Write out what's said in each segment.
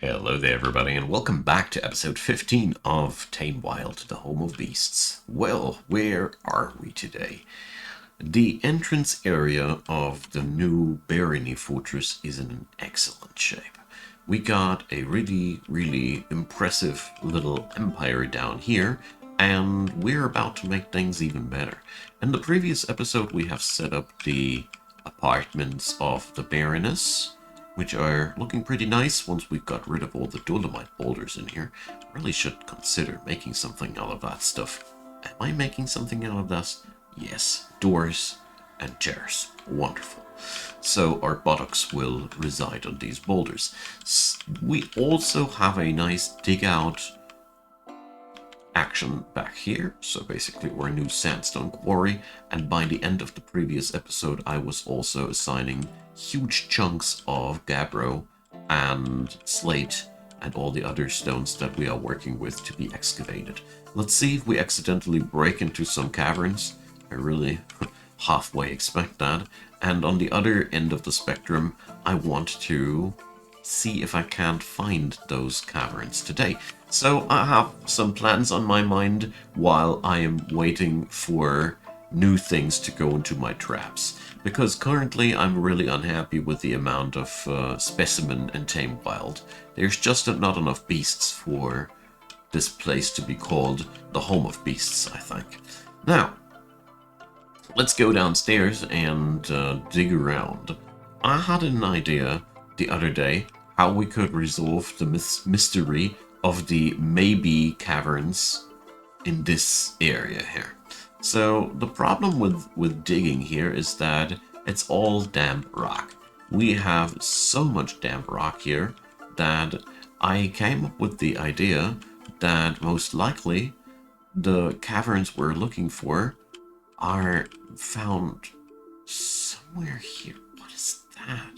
Hello there, everybody, and welcome back to episode 15 of Tame Wild, the Home of Beasts. Well, where are we today? The entrance area of the new Barony Fortress is in an excellent shape. We got a really impressive little empire down here, and we're about to make things even better. In the previous episode, we have set up the apartments of the Baroness, which are looking pretty nice once we've got rid of all the dolomite boulders in here. Really should consider making something out of that stuff. Am I making something out of that? Yes, doors and chairs. Wonderful. So our buttocks will reside on these boulders. We also have a nice dig out action back here. So basically we're a new sandstone quarry, and by the end of the previous episode I was also assigning huge chunks of gabbro and slate and all the other stones that we are working with to be excavated. Let's see if we accidentally break into some caverns. I really halfway expect that. And on the other end of the spectrum, I want to see if I can't find those caverns today. So I have some plans on my mind while I am waiting for new things to go into my traps. Because currently I'm really unhappy with the amount of specimen and tame wild. There's just not enough beasts for this place to be called the home of beasts, I think. Now, let's go downstairs and dig around. I had an idea the other day how we could resolve the mystery of the maybe caverns in this area here. So the problem with digging here is that it's all damp rock. We have so much damp rock here that I came up with the idea that most likely the caverns we're looking for are found somewhere here. What is that?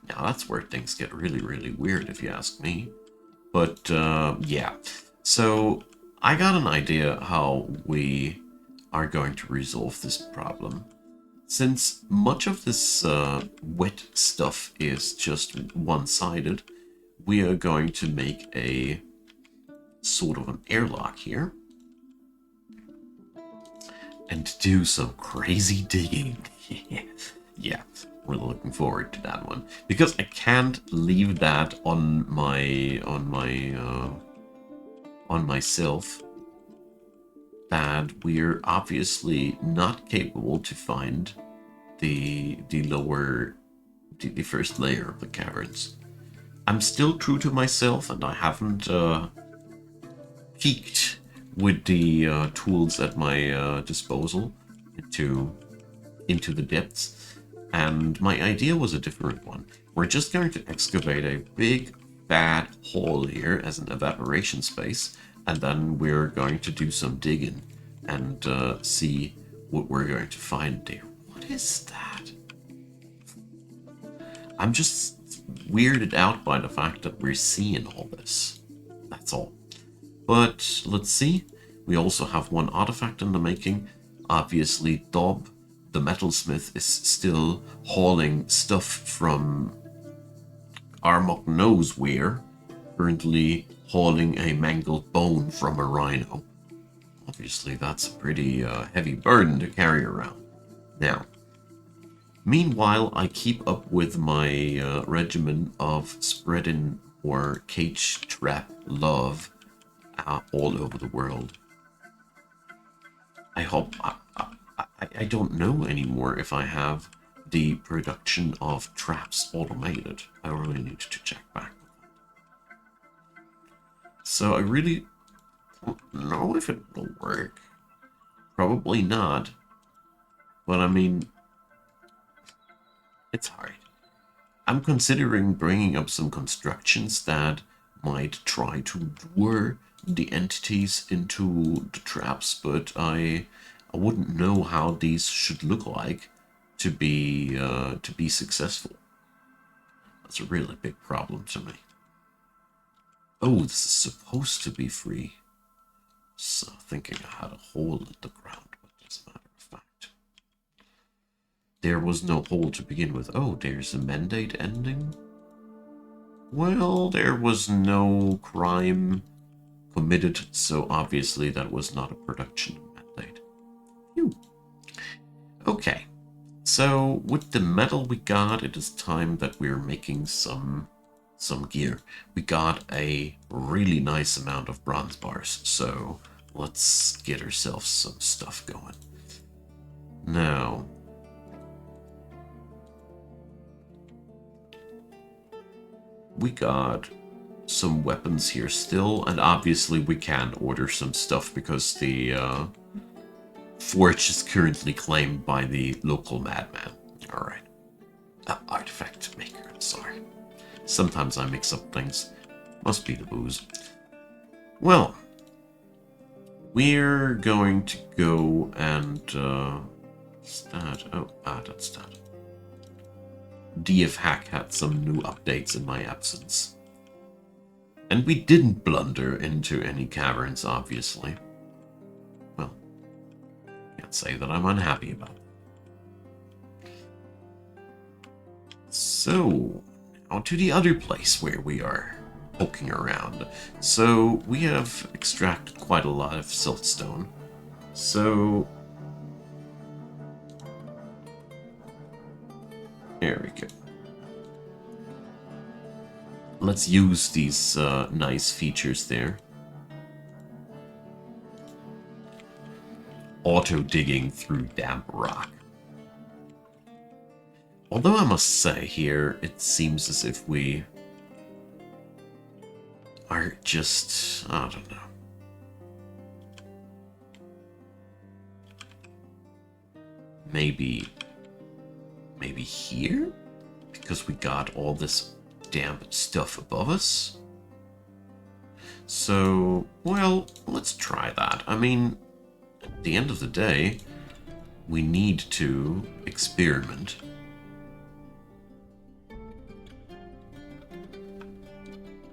Now that's where things get really weird if you ask me. But yeah, so I got an idea how we are going to resolve this problem. Since much of this wet stuff is just one-sided, we are going to make a sort of an airlock here and do some crazy digging. Yeah, really looking forward to that one, because I can't leave that on myself that we're obviously not capable to find the first layer of the caverns. I'm still true to myself, and I haven't peeked with the tools at my disposal into the depths. And my idea was a different one. We're just going to excavate a big fat hole here as an evaporation space, and then we're going to do some digging and see what we're going to find there. What is that? I'm just weirded out by the fact that we're seeing all this. That's all. But let's see. We also have one artifact in the making. Obviously, Dob, the metalsmith, is still hauling stuff from Armok knows where. Currently hauling a mangled bone from a rhino. Obviously, that's a pretty heavy burden to carry around. Now, meanwhile, I keep up with my regimen of spreading more cage trap love all over the world. I hope... I don't know anymore if I have the production of traps automated. I really need to check back. So I really don't know if it will work. Probably not. But I mean, it's hard. I'm considering bringing up some constructions that might try to lure the entities into the traps, but I wouldn't know how these should look like to be successful. That's a really big problem to me. Oh, this is supposed to be free. So thinking I had a hole in the ground, but as a matter of fact, there was no hole to begin with. Oh, there's a mandate ending. Well, there was no crime committed, so obviously that was not a production mandate. Phew. Okay, so with the metal we got, it is time that we're making some gear. We got a really nice amount of bronze bars, so let's get ourselves some stuff going. Now, we got some weapons here still, and obviously we can't order some stuff because the forge is currently claimed by the local madman. Alright. Artifact maker, sorry. Sometimes I mix up things. Must be the booze. Well, we're going to go and start. Oh, that's that. DF Hack had some new updates in my absence. And we didn't blunder into any caverns, obviously. Well, can't say that I'm unhappy about it. So, now to the other place where we are poking around. So, we have extracted quite a lot of siltstone. So, there we go. Let's use these nice features there. Auto digging through damp rock. Although I must say here, it seems as if we are just, I don't know. Maybe here? Because we got all this damp stuff above us. So, well, let's try that. I mean, at the end of the day, we need to experiment.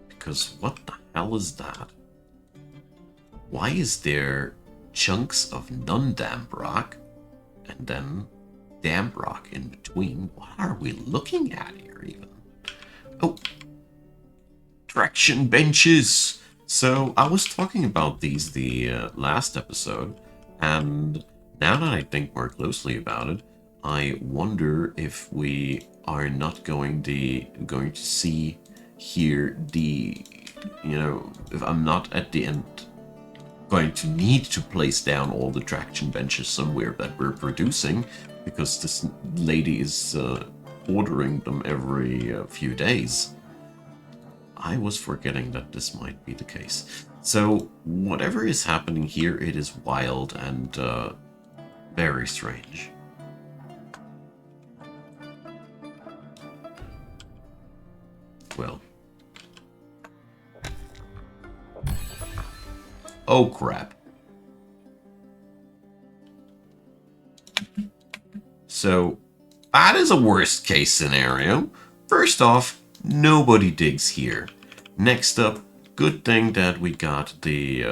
Because what the hell is that? Why is there chunks of non-damp rock and then damp rock in between? What are we looking at here even? Oh, traction benches. So I was talking about these the last episode, and now that I think more closely about it, I wonder if we are not going to see here the, you know, if I'm not at the end going to need to place down all the traction benches somewhere that we're producing, because this lady is ordering them every few days. I was forgetting that this might be the case. So whatever is happening here, it is wild and very strange. Well. Oh crap. So, that is a worst case scenario. First off, nobody digs here. Next up, good thing that we got the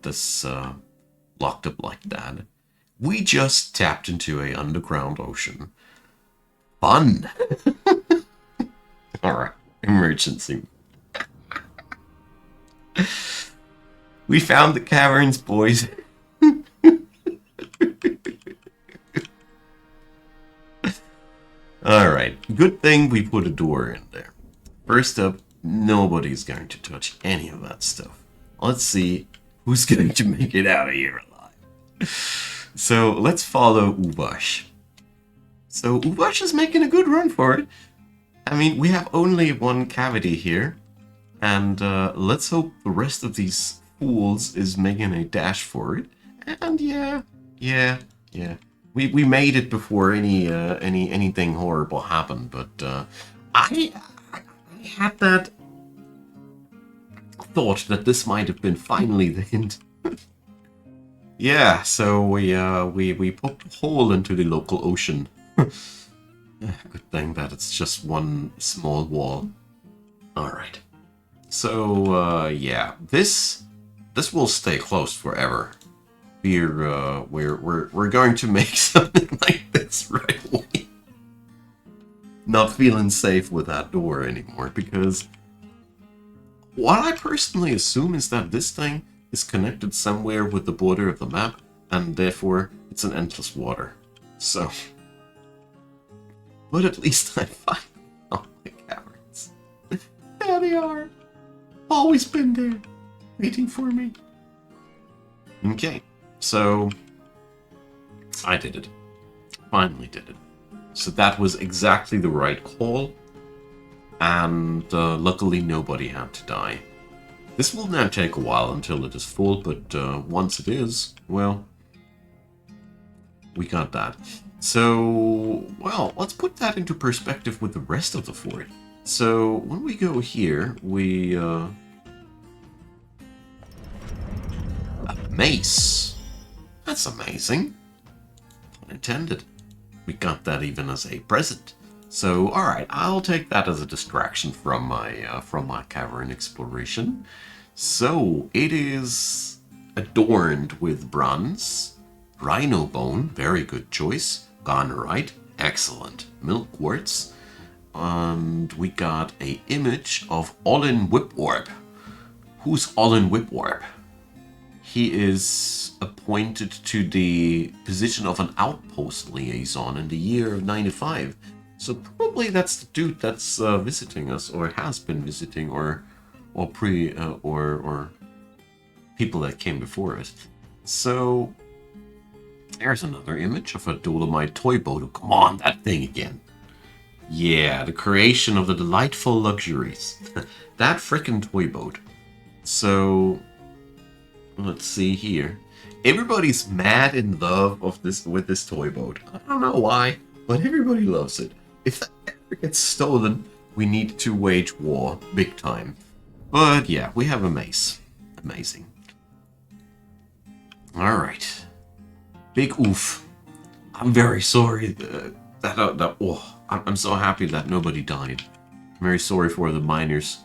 this locked up like that. We just tapped into a underground ocean. Fun. All right, emergency. We found the caverns, boys. Alright, good thing we put a door in there. First up, nobody's going to touch any of that stuff. Let's see who's going to make it out of here alive. So let's follow Ubash. So Ubash is making a good run for it. I mean, we have only one cavity here. And let's hope the rest of these fools is making a dash for it. And yeah. We made it before anything horrible happened, but I had that thought that this might have been finally the hint. Yeah, so we poked a hole into the local ocean. Good thing that it's just one small wall. All right. So yeah, this will stay closed forever. We're going to make something like this right away. not feeling safe with that door anymore, because what I personally assume is that this thing is connected somewhere with the border of the map, and therefore it's an endless water. So, but at least I find all the caverns. There they are. Always been there, waiting for me. Okay, so I did it. Finally did it. So that was exactly the right call, and luckily nobody had to die. This will now take a while until it is full, but once it is, well, we got that. So, well, let's put that into perspective with the rest of the fort. So, when we go here, we a mace. That's amazing. Unintended. We got that even as a present. So, alright, I'll take that as a distraction from my cavern exploration. So, it is adorned with bronze, rhino bone, very good choice, gonerite, excellent, milk quartz, and we got a image of Olin Whipwarp. Who's Olin Whipwarp? He is appointed to the position of an outpost liaison in the year of 95. So probably that's the dude that's visiting us, or has been visiting, or people that came before us. So there's another image of a Dolomite toy boat. Oh, come on, that thing again. Yeah, the creation of the delightful luxuries. That frickin' toy boat. So let's see here. Everybody's mad in love with this toy boat. I don't know why, but everybody loves it. If that ever gets stolen, we need to wage war big time. But yeah, we have a mace. Amazing. Alright. Big oof. I'm very sorry I'm so happy that nobody died. I'm very sorry for the miners,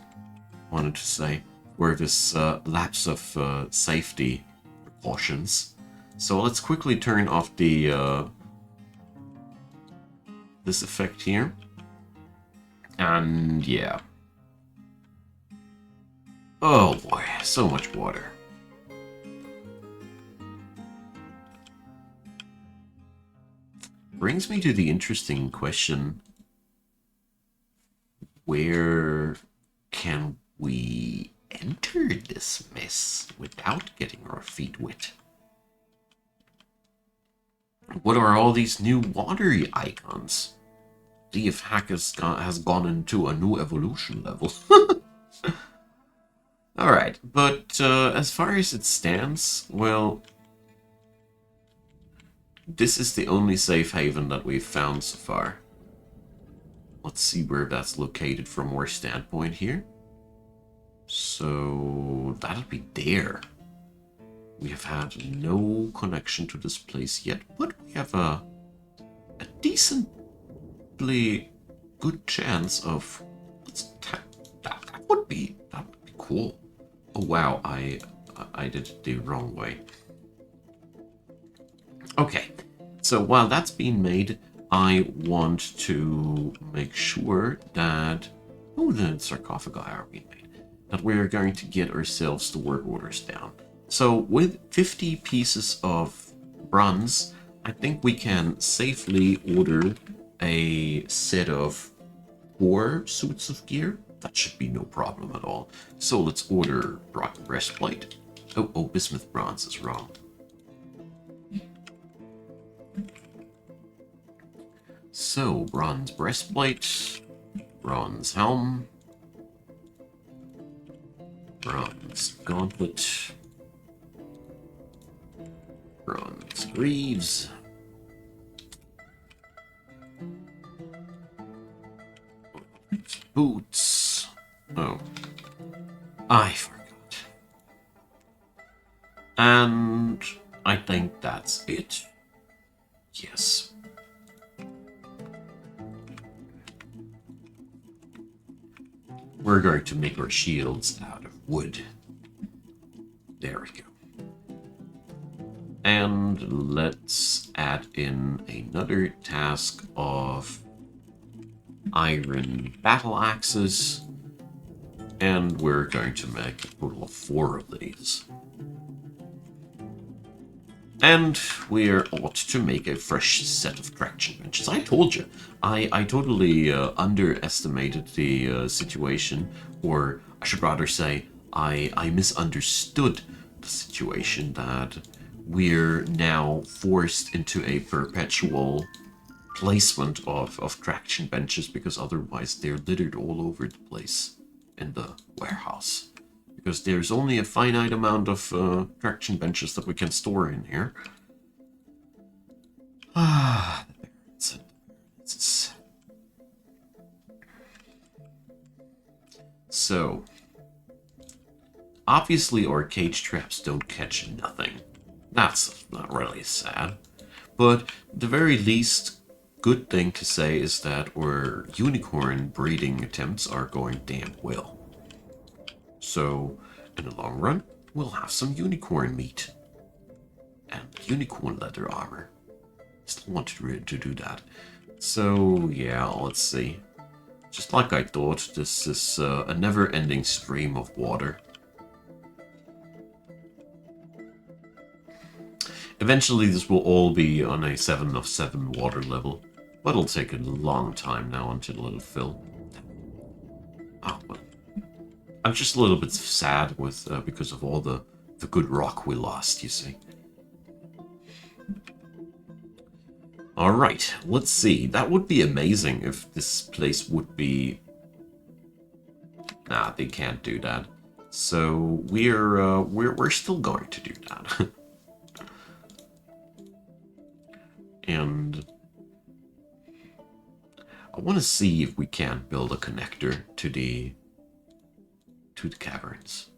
wanted to say, for this lapse of safety precautions. So let's quickly turn off the this effect here. And yeah. Oh boy, so much water. Brings me to the interesting question, where can we enter this mess without getting our feet wet? What are all these new watery icons? See if Hack has gone into a new evolution level. Alright, but as far as it stands, well, this is the only safe haven that we've found so far. Let's see where that's located from our standpoint here. So that'll be there. We have had no connection to this place yet, but we have a decently good chance of... That would be cool. Oh wow, I did it the wrong way. Okay, so while that's being made, I want to make sure that... Oh, the sarcophagi are being made. That we're going to get ourselves the work orders down. So with 50 pieces of bronze, I think we can safely order a set of 4 suits of gear. That should be no problem at all. So let's order breastplate. Oh, bismuth bronze is wrong. So, bronze breastplate, bronze helm, bronze gauntlet, bronze greaves, boots. Oh, I forgot. And I think that's it. Yes. We're going to make our shields out of wood. There we go. And let's add in another task of iron battle axes, and we're going to make a total of 4 of these. And we're ought to make a fresh set of traction benches. I told you, I totally underestimated the situation, or I should rather say, I misunderstood the situation that we're now forced into a perpetual placement of traction benches, because otherwise they're littered all over the place in the warehouse. Because there's only a finite amount of traction benches that we can store in here. Ah, the barrens. So, obviously our cage traps don't catch nothing. That's not really sad. But the very least good thing to say is that our unicorn breeding attempts are going damn well. So, in the long run, we'll have some unicorn meat. And unicorn leather armor. Still wanted to do that. So, yeah, let's see. Just like I thought, this is a never-ending stream of water. Eventually, this will all be on a 7 of 7 water level. But it'll take a long time now until it'll fill. Oh, well. I'm just a little bit sad with because of all the good rock we lost, you see. Alright, let's see. That would be amazing if this place would be... Nah, they can't do that. So we're still going to do that. And I want to see if we can build a connector to the caverns.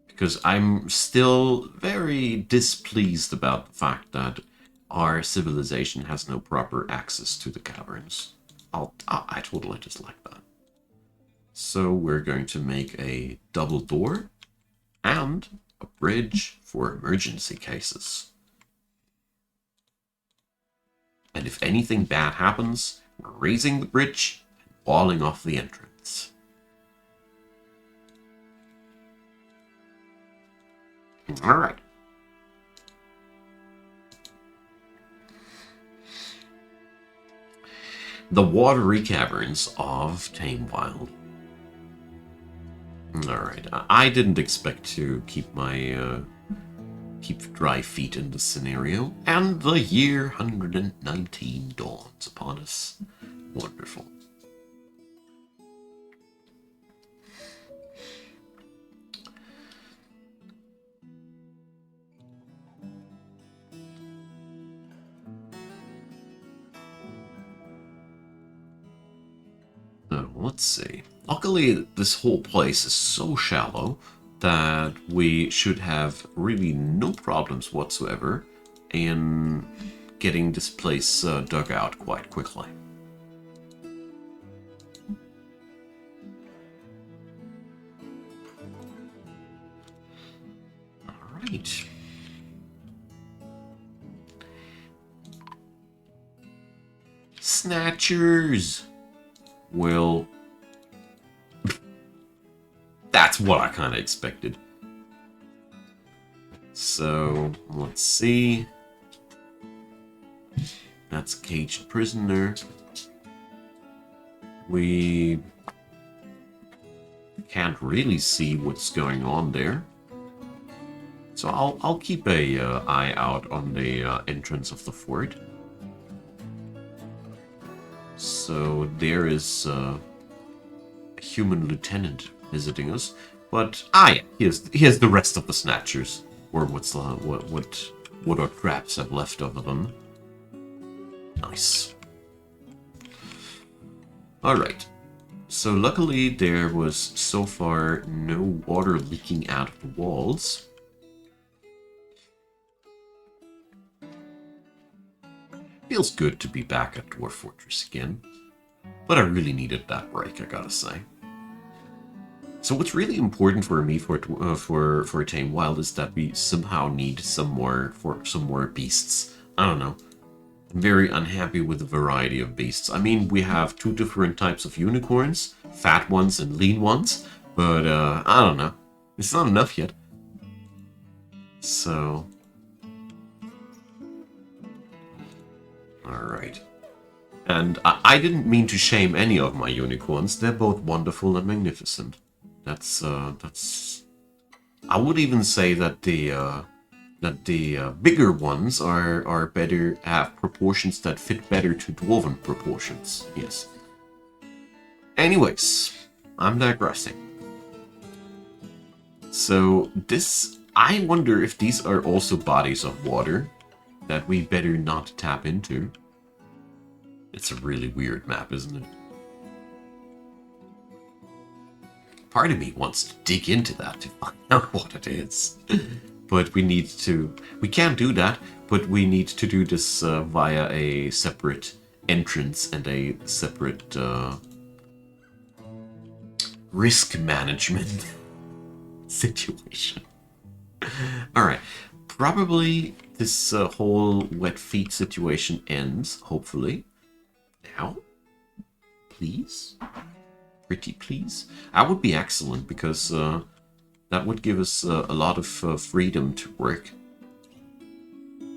Because I'm still very displeased about the fact that our civilization has no proper access to the caverns. I totally dislike that. So we're going to make a double door and a bridge for emergency cases. And if anything bad happens, we're raising the bridge and walling off the entrance. Alright. The watery caverns of Tame Wild. Alright, I didn't expect to keep my keep dry feet in this scenario, and the year 119 dawns upon us. Wonderful. So, let's see. Luckily, this whole place is so shallow that we should have really no problems whatsoever in getting this place dug out quite quickly. Alright. Snatchers! Well, that's what I kind of expected. So, let's see. That's a caged prisoner. We can't really see what's going on there. So I'll keep a eye out on the entrance of the fort. So there is a human lieutenant visiting us, but yeah, here's the rest of the snatchers, or what our traps have left of them. Nice. All right. So luckily there was so far no water leaking out of the walls. Feels good to be back at Dwarf Fortress again, but I really needed that break, I gotta say. So what's really important for me for Tame Wild is that we somehow need some more beasts. I don't know. I'm very unhappy with the variety of beasts. I mean, we have 2 different types of unicorns, fat ones and lean ones, but I don't know. It's not enough yet. So... Alright. And I didn't mean to shame any of my unicorns. They're both wonderful and magnificent. That's... I would even say that the bigger ones are better, have proportions that fit better to dwarven proportions. Yes. Anyways, I'm digressing. So this, I wonder if these are also bodies of water that we better not tap into. It's a really weird map, isn't it? Part of me wants to dig into that to find out what it is. But we need to... We can't do that, but we need to do this via a separate entrance and a separate risk management situation. Alright. Probably this whole wet feet situation ends, hopefully. Now? Please? Pretty please? That would be excellent, because that would give us a lot of freedom to work.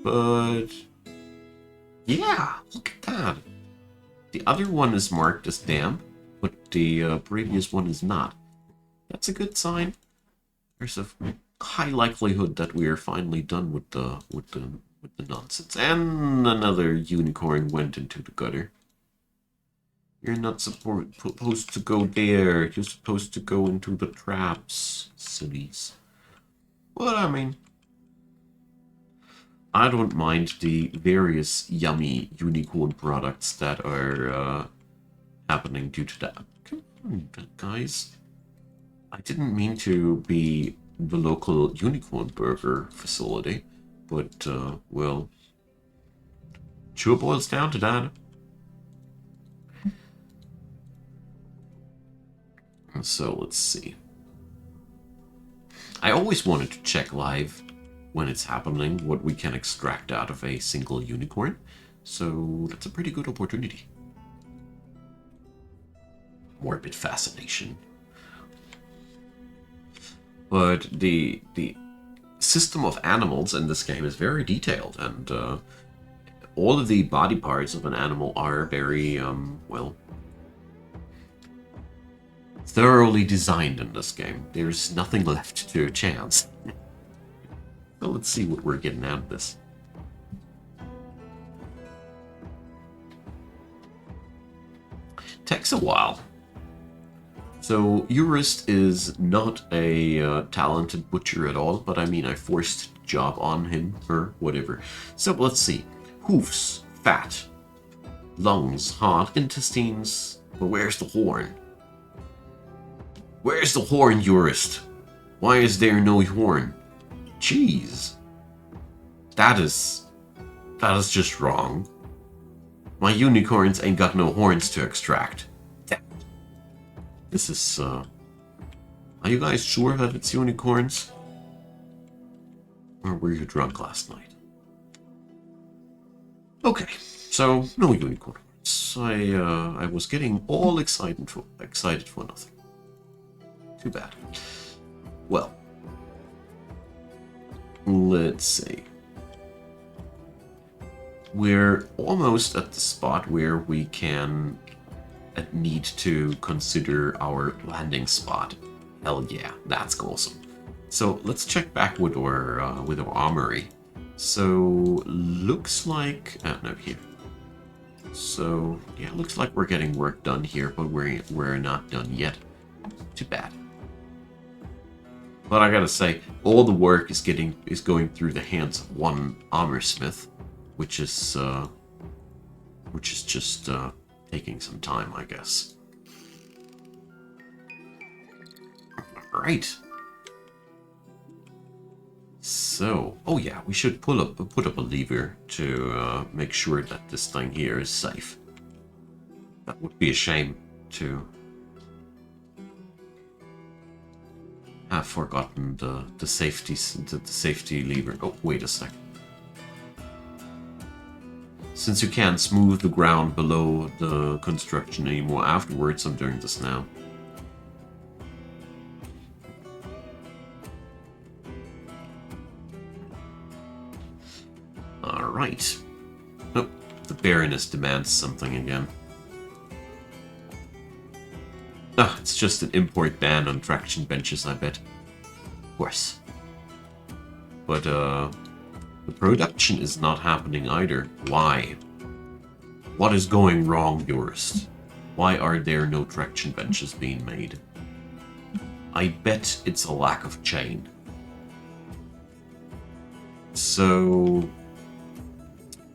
But... yeah, look at that. The other one is marked as damp, but the previous one is not. That's a good sign. There's a high likelihood that we are finally done with the nonsense. And another unicorn went into the gutter. You're not supposed to go there. You're supposed to go into the traps, sillies. Well, I mean, I don't mind the various yummy unicorn products that are happening due to that. Come on, guys. I didn't mean to be the local unicorn burger facility, but, well, sure boils down to that. So, let's see. I always wanted to check live when it's happening what we can extract out of a single unicorn. So, that's a pretty good opportunity. Morbid fascination. But the system of animals in this game is very detailed, and all of the body parts of an animal are very, well... thoroughly designed in this game. There's nothing left to chance. So let's see what we're getting out of this. Takes a while. So Urist is not a talented butcher at all, but I mean I forced the job on him or whatever. So let's see. Hoofs, fat, lungs, heart, intestines. But where's the horn? Where's the horn, Urist? Why is there no horn? Jeez. That is just wrong. My unicorns ain't got no horns to extract. Damn. This is, Are you guys sure that it's unicorns? Or were you drunk last night? Okay, so no unicorns. I was getting all excited for nothing. Too bad. Well, let's see. We're almost at the spot where we can need to consider our landing spot. Hell yeah, that's awesome. So let's check back with our armory. So looks like no here. So yeah, looks like we're getting work done here, but we're not done yet. Too bad. But I gotta say, all the work is going through the hands of one armor smith, which is just taking some time, I guess. All right. So, oh yeah, we should put up a lever to make sure that this thing here is safe. That would be a shame to have forgotten the safety lever. Oh, wait a sec. This Since you can't smooth the ground below the construction anymore afterwards, I'm doing this now. Alright. Oh, the Baroness demands something again. Ah, it's just an import ban on traction benches, I bet. Of course. But, the production is not happening either. Why? What is going wrong, Jurist? Why are there no traction benches being made? I bet it's a lack of chain. So,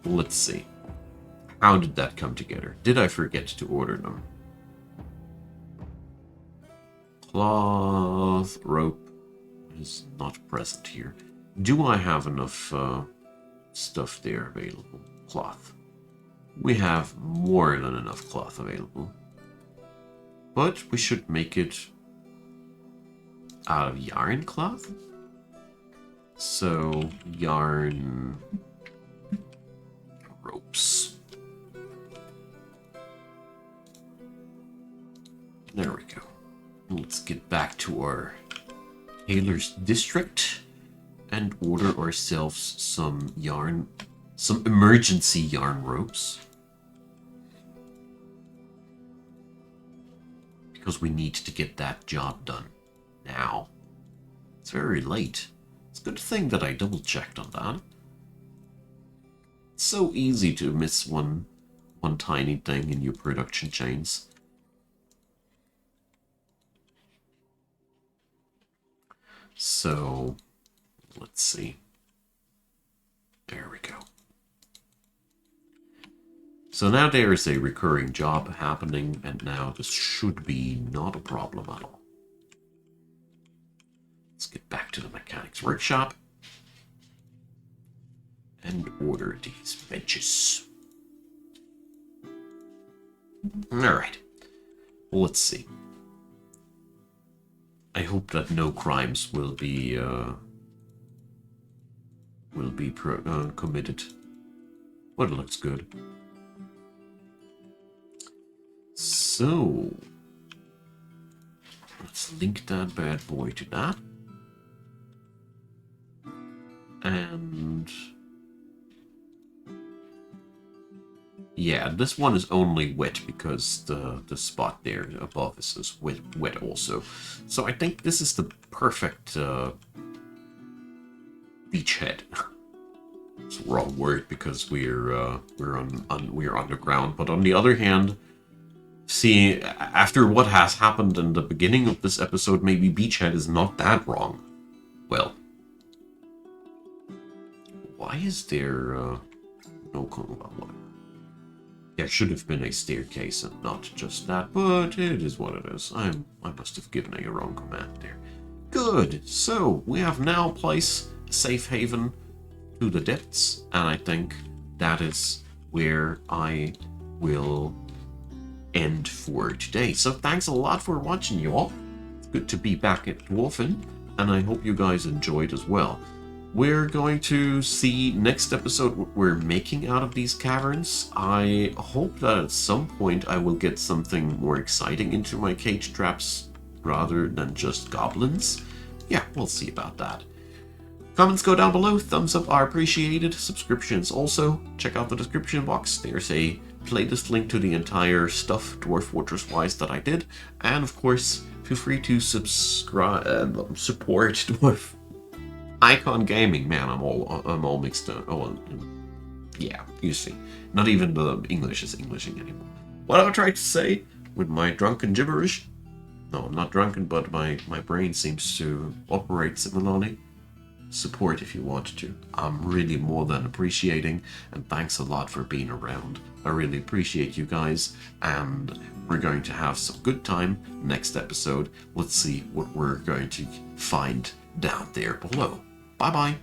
let's see. How did that come together? Did I forget to order them? Cloth, rope is not present here. Do I have enough stuff there available? Cloth. We have more than enough cloth available. But we should make it out of yarn cloth. So, yarn ropes. There we go. Let's get back to our tailor's district and order ourselves some yarn, some emergency yarn ropes. Because we need to get that job done now. It's very late. It's a good thing that I double checked on that. It's so easy to miss one tiny thing in your production chains. So, let's see. There we go. So now there is a recurring job happening, and now this should be not a problem at all. Let's get back to the mechanic's workshop and order these benches. Alright. Well, let's see. I hope that no crimes will be committed. But it looks good. So, let's link that bad boy to that. And yeah, this one is only wet because the spot there above is wet also. So I think this is the perfect beachhead. It's the wrong word because we're underground. But on the other hand, see, after what has happened in the beginning of this episode, maybe beachhead is not that wrong. Well, why is there no? There should have been a staircase and not just that, but it is what it is. I must have given a wrong command there. Good. So we have now placed a safe haven to the depths, and I think that is where I will end for today. So thanks a lot for watching, you all. It's good to be back at Dwarfin, and I hope you guys enjoyed as well. We're going to see next episode what we're making out of these caverns. I hope that at some point I will get something more exciting into my cage traps rather than just goblins. Yeah, we'll see about that. Comments go down below, thumbs up are appreciated, subscriptions also. Check out the description box, there's a playlist link to the entire stuff Dwarf Fortress wise that I did. And of course, feel free to subscribe, support Dwarf Icon Gaming. Man, I'm all mixed up. Oh, yeah, you see. Not even the English is Englishing anymore. What I tried to say with my drunken gibberish? No, I'm not drunken, but my brain seems to operate similarly. Support if you want to. I'm really more than appreciating, and thanks a lot for being around. I really appreciate you guys, and we're going to have some good time next episode. Let's see what we're going to find down there below. Bye bye.